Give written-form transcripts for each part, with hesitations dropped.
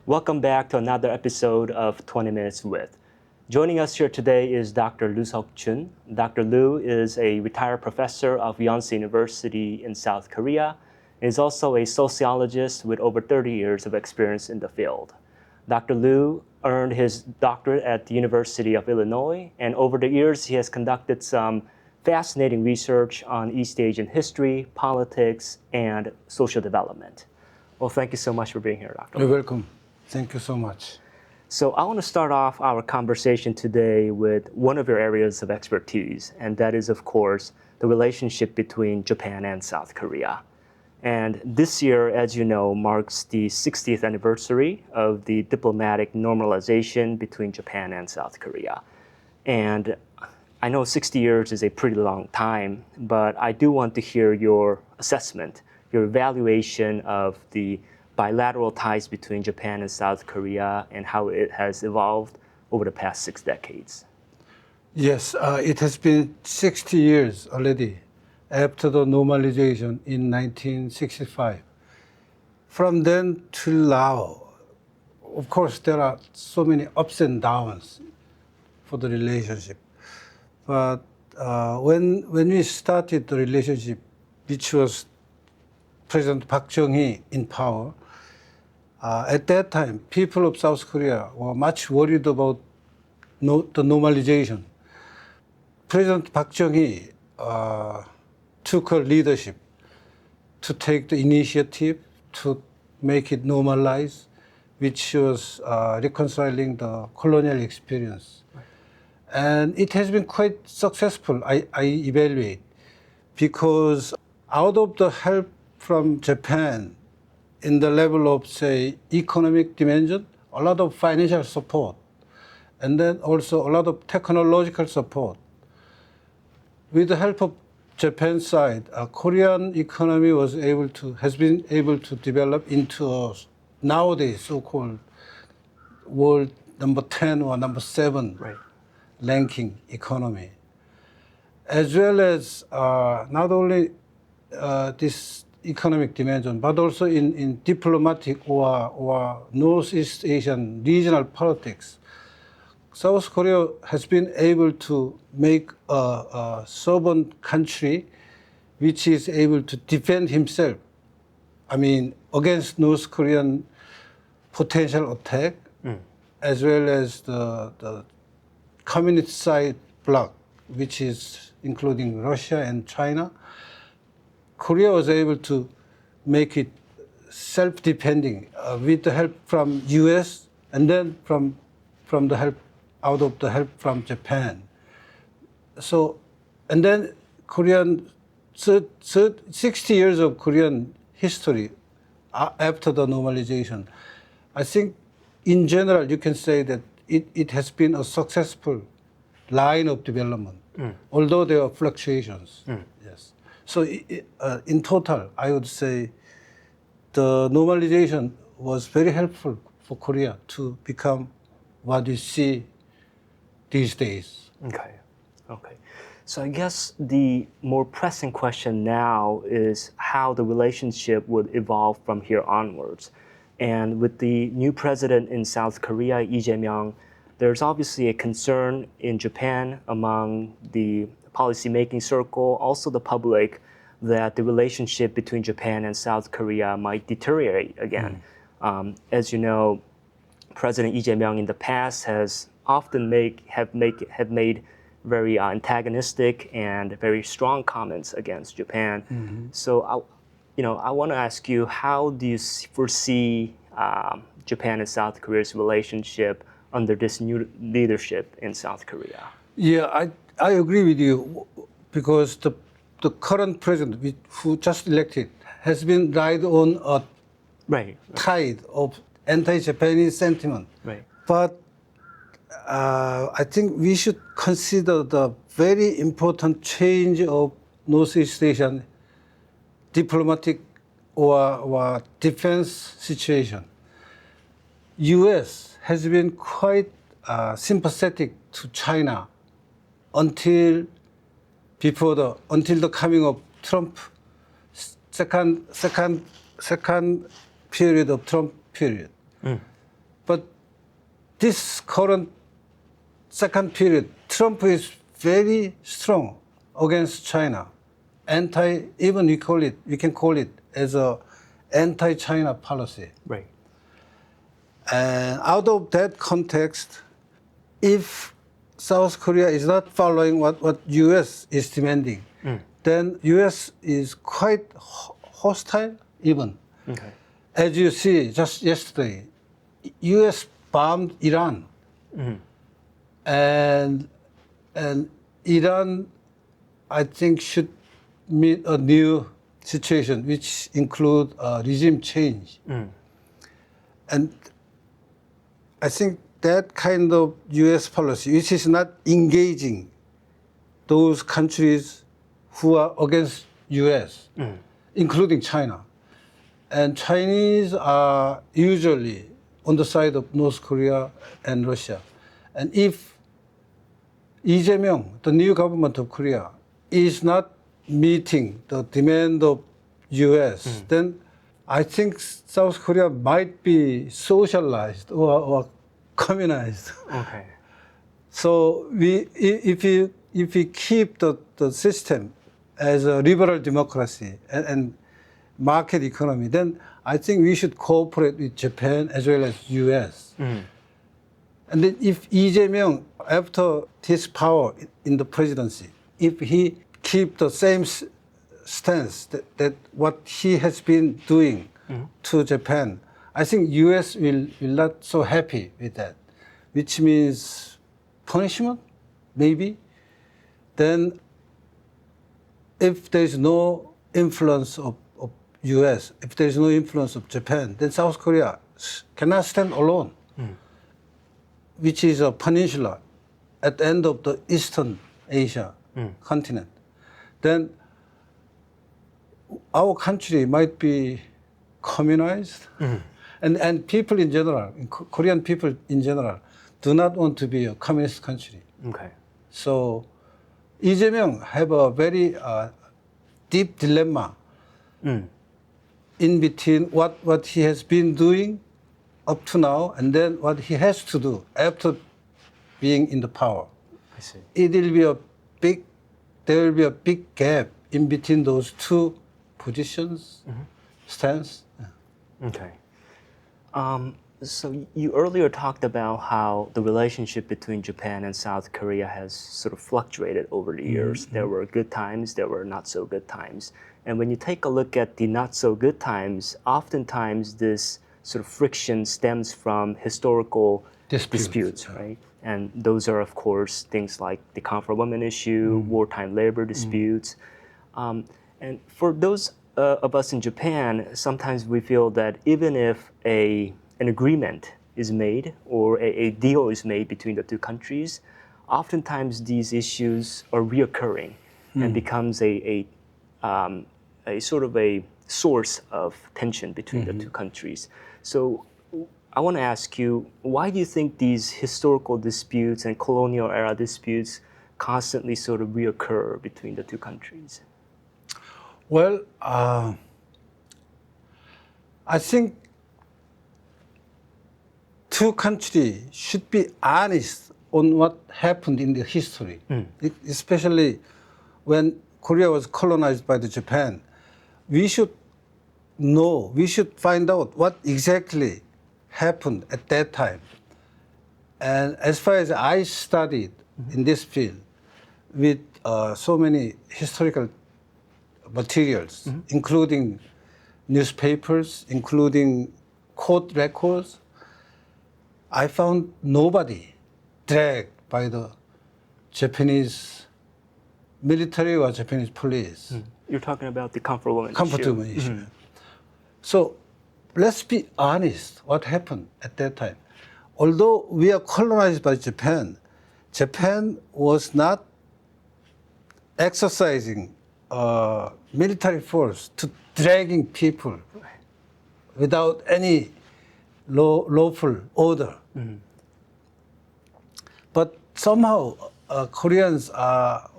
Welcome back to another episode of 20 Minutes With. Joining us here today is Dr. Lew Seok-choon. Dr. Lew is a retired professor of Yonsei University in South Korea and is also a sociologist with over 30 years of experience in the field. Dr. Lew earned his doctorate at the University of Illinois, and over the years he has conducted some fascinating research on East Asian history, politics, and social development. Well, thank you so much for being here, Dr. Lew. You're welcome. Thank you so much. So I want to start off our conversation today with one of your areas of expertise, and that is, of course, the relationship between Japan and South Korea. And this year, as you know, marks the 60th anniversary of the diplomatic normalization between Japan and South Korea. And I know 60 years is a pretty long time, but I do want to hear your assessment, your evaluation of the bilateral ties between Japan and South Korea and how it has evolved over the past 6 decades. Yes, it has been 60 years already after the normalization in 1965. From then till now, of course, there are so many ups and downs for the relationship. But when we started the relationship, which was President Park Chung-hee in power, at that time, people of South Korea were much worried about the normalization. President Park Chung-hee took her leadership to take the initiative to make it normalize, which was reconciling the colonial experience. And it has been quite successful, I evaluate, because out of the help from Japan in the level of, say, economic dimension, a lot of financial support, and then also a lot of technological support. With the help of Japan's side, Korean economy has been able to develop into a nowadays so-called world number 10 or number 7 ranking economy, as well as not only this economic dimension, but also in diplomatic or Northeast Asian regional politics. South Korea has been able to make a sovereign country which is able to defend himself, against North Korean potential attack, as well as the communist side bloc, which is including Russia and China. Korea was able to make it self-depending with the help from U.S. and then from the help from Japan. So, and then 60 years of Korean history after the normalization, I think in general you can say that it has been a successful line of development, although there are fluctuations. Yes. So in total, I would say the normalization was very helpful for Korea to become what we see these days. Okay. So I guess the more pressing question now is how the relationship would evolve from here onwards. And with the new president in South Korea, Lee Jae-myung, there's obviously a concern in Japan among the policymaking circle, also the public, that the relationship between Japan and South Korea might deteriorate again. As you know, President Lee Jae-myung in the past has often made very antagonistic and very strong comments against Japan. So I want to ask you, how do you foresee Japan and South Korea's relationship under this new leadership in South Korea? Yeah, I agree with you, because the current president, who just elected, has been ride on a tide of anti-Japanese sentiment. But I think we should consider the very important change of Northeast Asian diplomatic or defense situation. U.S. has been quite sympathetic to China until the coming of Trump, second period of Trump period. this current second period, Trump is very strong against China. Even we can call it as a anti-China policy. Right. And out of that context, if South Korea is not following what U.S. is demanding, then U.S. is quite hostile even. Okay. As you see, just yesterday, U.S. bombed Iran. And Iran, I think, should meet a new situation, which include regime change. And I think that kind of U.S. policy, which is not engaging those countries who are against U.S., including China. And Chinese are usually on the side of North Korea and Russia. And if Lee Jae-myung, the new government of Korea, is not meeting the demand of U.S., then I think South Korea might be socialized or communized. Okay. So if we keep the system as a liberal democracy and market economy, then I think we should cooperate with Japan as well as U.S. And then if Lee Jae-myung, after his power in the presidency, if he keep the same stance that what he has been doing to Japan, I think U.S. will not so happy with that, which means punishment, maybe. Then if there is no influence of U.S., if there is no influence of Japan, then South Korea cannot stand alone, which is a peninsula at the end of the Eastern Asia continent. Then our country might be communized, and people in general, Korean people in general, do not want to be a communist country. Okay. So Lee Jae-myung have a very deep dilemma in between what he has been doing up to now and then what he has to do after being in the power. I see. There will be a big gap in between those two positions, stance. Okay. So you earlier talked about how the relationship between Japan and South Korea has sort of fluctuated over the years. There were good times, there were not so good times. And when you take a look at the not so good times, oftentimes this sort of friction stems from historical disputes, right? And those are, of course, things like the comfort women issue, wartime labor disputes. And for those of us in Japan, sometimes we feel that even if an agreement is made or a deal is made between the two countries, oftentimes these issues are reoccurring and becomes a sort of a source of tension between the two countries. So I want to ask you, why do you think these historical disputes and colonial era disputes constantly sort of reoccur between the two countries? Well, I think two countries should be honest on what happened in the history, especially when Korea was colonized by the Japan. We should know, we should find out what exactly happened at that time. And as far as I studied in this field with so many historical materials, including newspapers, including court records, I found nobody dragged by the Japanese military or Japanese police. You're talking about the comfort women issue. So let's be honest what happened at that time. Although we are colonized by Japan, Japan was not exercising military force to dragging people without any lawful order. But somehow Koreans are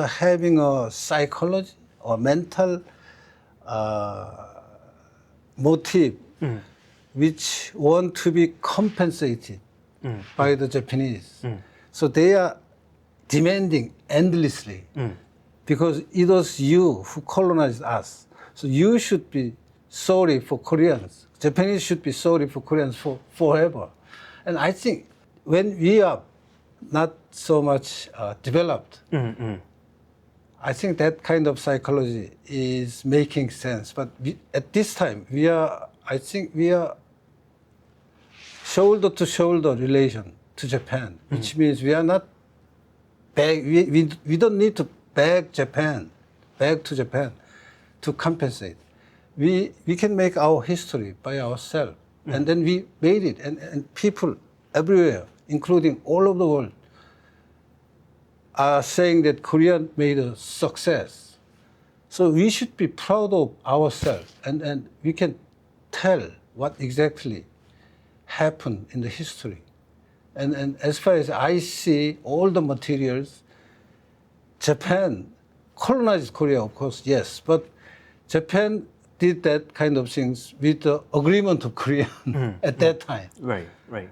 having a psychology or mental motive which want to be compensated by the Japanese. So they are demanding endlessly because it was you who colonized us. So you should be sorry for Koreans. Japanese should be sorry for Koreans forever. And I think when we are not so much developed, I think that kind of psychology is making sense. But at this time, I think we are shoulder to shoulder relation to Japan, which means we are not we don't need to beg to Japan to compensate. We can make our history by ourselves. And then we made it. And people everywhere, including all over the world, are saying that Korea made a success. So we should be proud of ourselves, and we can tell what exactly happened in the history. And as far as I see all the materials, Japan colonized Korea, of course, yes, but Japan did that kind of things with the agreement of Korea at that time. Right, right.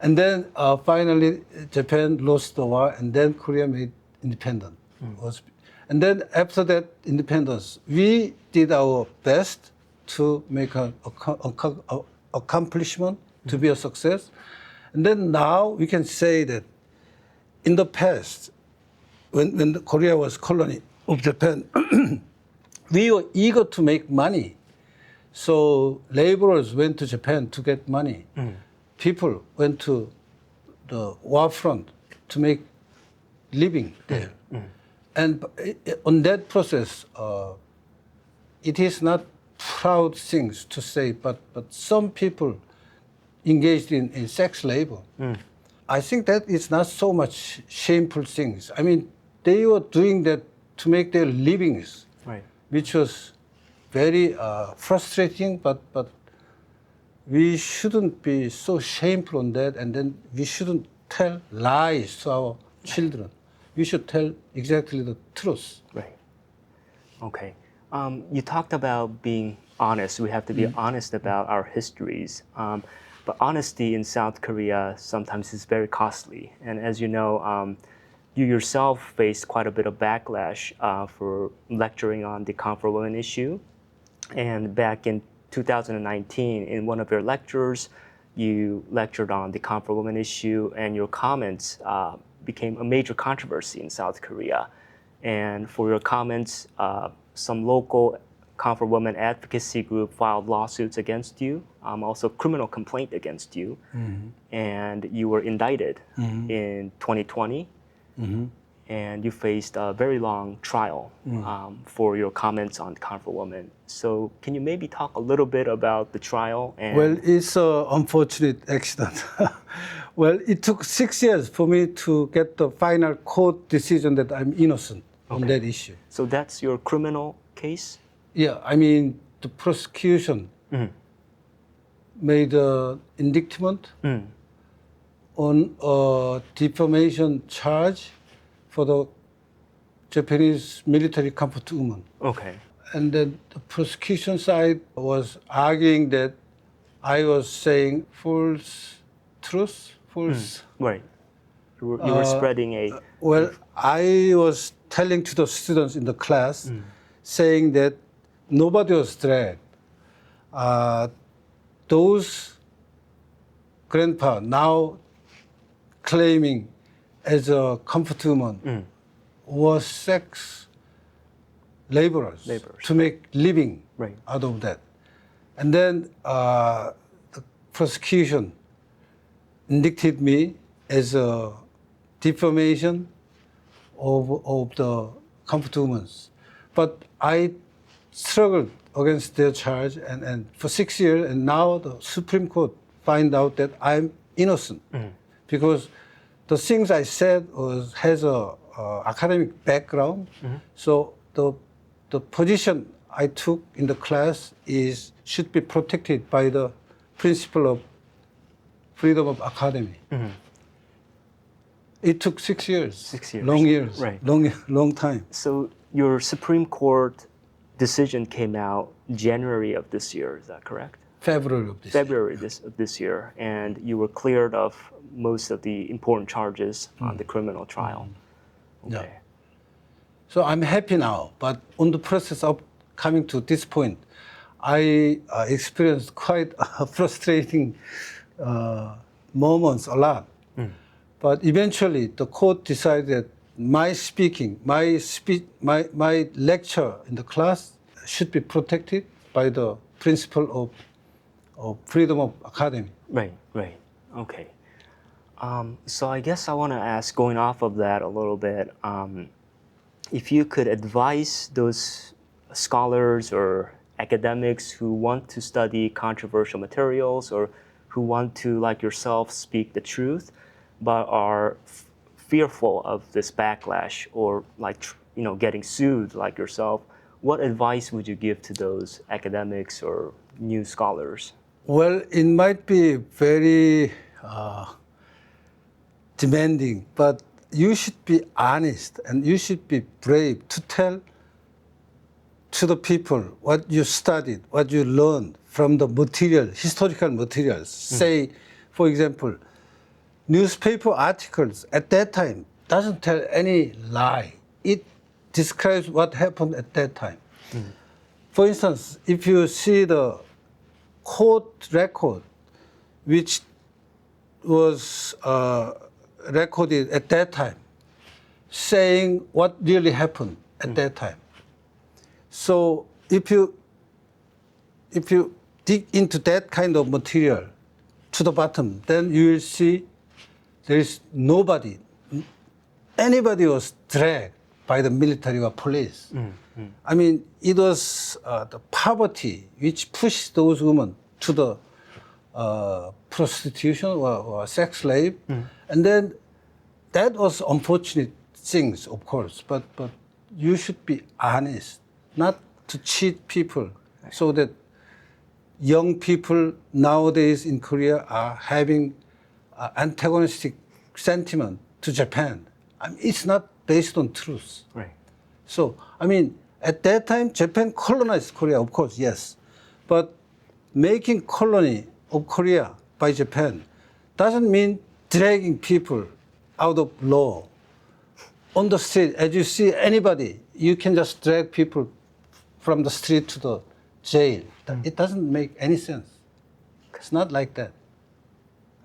And then finally, Japan lost the war, and then Korea made independent. And then after that independence, we did our best to make an accomplishment, to be a success. And then now we can say that in the past, when Korea was colony of Japan, we were eager to make money. So laborers went to Japan to get money. People went to the war front to make living there. And on that process, it is not proud things to say, but some people engaged in sex labor. I think that is not so much shameful things. I mean, they were doing that to make their livings, Right. which was very frustrating, but we shouldn't be so shameful on that, and then we shouldn't tell lies to our children. We should tell exactly the truth. Right. Okay. You talked about being honest. We have to be honest about our histories. But honesty in South Korea sometimes is very costly. And as you know, you yourself faced quite a bit of backlash for lecturing on the comfort women issue. And back in 2019, in one of your lectures, you lectured on the comfort women issue, and your comments became a major controversy in South Korea. And for your comments, some local comfort women advocacy group filed lawsuits against you, also criminal complaint against you, and you were indicted in 2020. And you faced a very long trial for your comments on comfort women. So can you maybe talk a little bit about the trial? And Well, it's an unfortunate accident. Well, it took 6 years for me to get the final court decision that I'm innocent on that issue. So that's your criminal case? Yeah, I mean, the prosecution made an indictment on a defamation charge for the Japanese military comfort woman. Okay. And then the prosecution side was arguing that I was saying false truth, false. Right. You were spreading a... Well, I was telling to the students in the class, saying that nobody was dragged. Those grandpa now claiming as a comfort woman was sex laborers to make living out of that. And then the prosecution indicted me as a defamation of the comfort women. But I struggled against their charge and for 6 years, and now the Supreme Court find out that I'm innocent because the things I said has a academic background. So the position I took in the class should be protected by the principle of freedom of academy. It took 6 years. 6 years. Long years. Right. Long time. So your Supreme Court decision came out January of this year, is that correct? February of this year. February this year, and you were cleared of most of the important charges on the criminal trial. Yeah. Okay. So I'm happy now, but on the process of coming to this point, I experienced quite frustrating moments a lot. But eventually, the court decided my lecture in the class should be protected by the principle of freedom of academy. Right. Okay. So I guess I want to ask, going off of that a little bit, if you could advise those scholars or academics who want to study controversial materials or who want to, like yourself, speak the truth, but are fearful of this backlash or getting sued like yourself, what advice would you give to those academics or new scholars? Well, it might be very demanding, but you should be honest and you should be brave to tell to the people what you studied, what you learned from the material, historical materials. Say, for example, newspaper articles at that time doesn't tell any lie. It describes what happened at that time. For instance, if you see the court record, which was recorded at that time, saying what really happened at that time. So if you dig into that kind of material to the bottom, then you will see there is anybody was dragged by the military or police. I mean, it was the poverty which pushed those women to the prostitution or sex slave. And then that was unfortunate things, of course, but you should be honest, not to cheat people, so that young people nowadays in Korea are having antagonistic sentiment to Japan. I mean, it's not based on truth. Right. So, I mean, at that time, Japan colonized Korea, of course, yes. But making colony of Korea by Japan doesn't mean dragging people out of law. On the street, as you see anybody, you can just drag people from the street to the jail. It doesn't make any sense. It's not like that.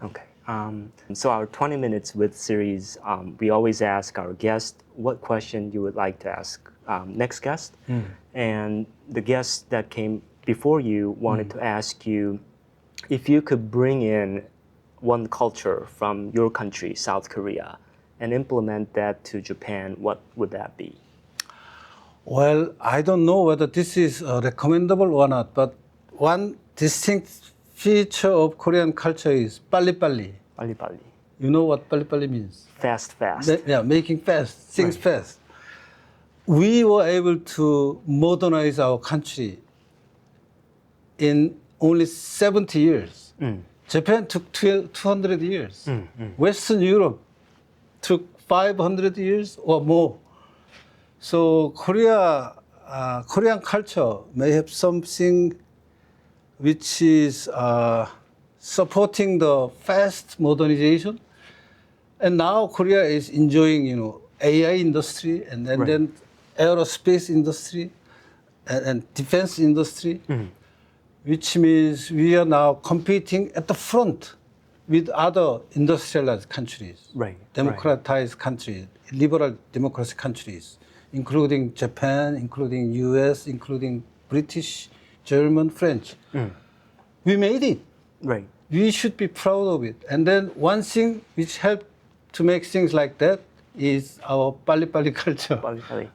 Okay. So our 20 Minutes with series, we always ask our guest what question you would like to ask next guest. And the guest that came before you wanted to ask you if you could bring in one culture from your country, South Korea, and implement that to Japan, what would that be? Well, I don't know whether this is recommendable or not, but one distinct feature of Korean culture is 빨리빨리. 빨리빨리. You know what 빨리빨리 means? Fast. Yeah, making fast, things fast. We were able to modernize our country in only 70 years. Japan took 200 years. Western Europe took 500 years or more. So Korean culture may have something which is supporting the fast modernization. And now Korea is enjoying, AI industry and then aerospace industry and defense industry, which means we are now competing at the front with other industrialized countries, democratized countries, liberal democracy countries, including Japan, including US, including British, German, French. We made it. Right. We should be proud of it. And then one thing which helped to make things like that is our 빨리빨리 culture, 빨리빨리.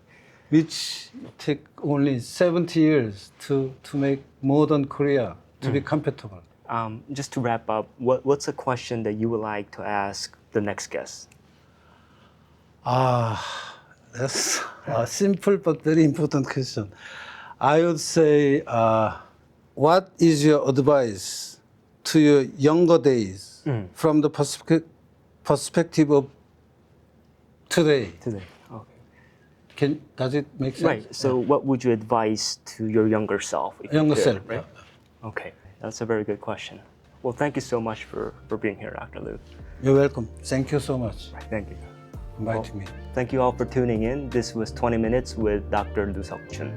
which take only 70 years to make modern Korea to be compatible. Just to wrap up, what's a question that you would like to ask the next guest? That's a simple but very important question. I would say, what is your advice to your younger days from the perspective of today? Today. Okay. Does it make sense? Right. So what would you advise to your younger self? Younger self, right? Okay. That's a very good question. Well, thank you so much for being here, Dr. Lew. You're welcome. Thank you so much Thank you. for inviting me. Thank you all for tuning in. This was 20 Minutes with Dr. Lew Seok-choon.